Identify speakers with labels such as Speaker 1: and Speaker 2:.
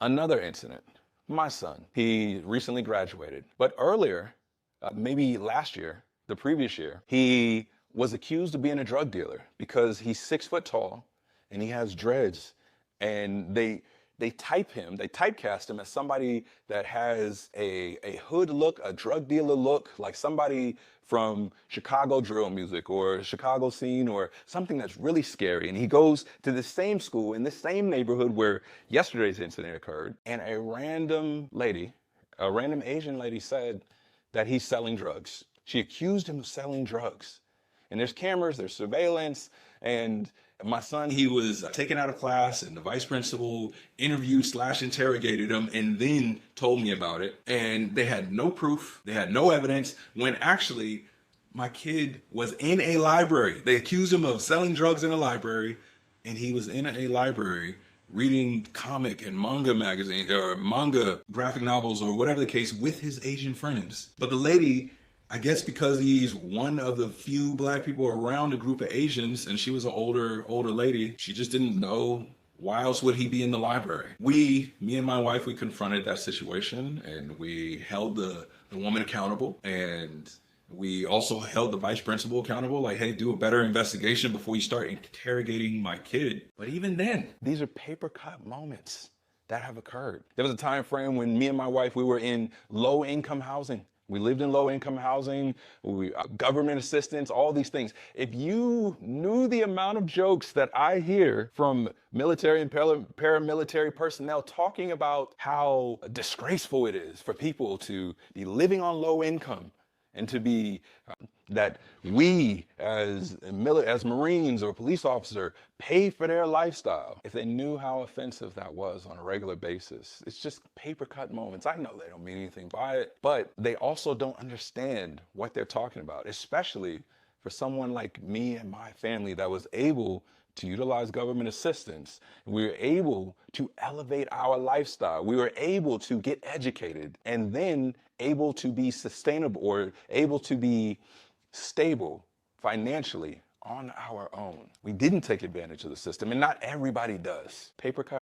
Speaker 1: Another incident, my son, he recently graduated, but earlier, maybe last year, the previous year, he was accused of being a drug dealer because he's 6 foot tall and he has dreads, and they typecast him as somebody that has a hood look, a drug dealer look, like somebody from Chicago drill music or Chicago scene or something that's really scary. And he goes to the same school in the same neighborhood where yesterday's incident occurred, and a random lady, a random Asian lady, said that he's selling drugs. She accused him of selling drugs. And there's cameras, there's surveillance, and my son, he was taken out of class, and the vice principal interviewed/interrogated him and then told me about it. And they had no proof, they had no evidence, when actually my kid was in a library. They accused him of selling drugs in a library, and he was in a library reading comic and manga magazines or manga graphic novels or whatever the case with his Asian friends. But the lady, I guess because he's one of the few black people around a group of Asians, and she was an older lady, she just didn't know why else would he be in the library. Me and my wife, we confronted that situation, and we held the woman accountable, and we also held the vice principal accountable, like, hey, do a better investigation before you start interrogating my kid. But even then, these are paper cut moments that have occurred. There was a time frame when me and my wife, we were in low income housing. We lived in low-income housing, government assistance, all these things. If you knew the amount of jokes that I hear from military and paramilitary personnel talking about how disgraceful it is for people to be living on low income, and to be that we as Marines or police officer pay for their lifestyle. If they knew how offensive that was on a regular basis, it's just paper cut moments. I know they don't mean anything by it, but they also don't understand what they're talking about, especially for someone like me and my family that was able to utilize government assistance. We were able to elevate our lifestyle. We were able to get educated and then able to be sustainable or able to be stable financially on our own. We didn't take advantage of the system, and not everybody does. Paper cut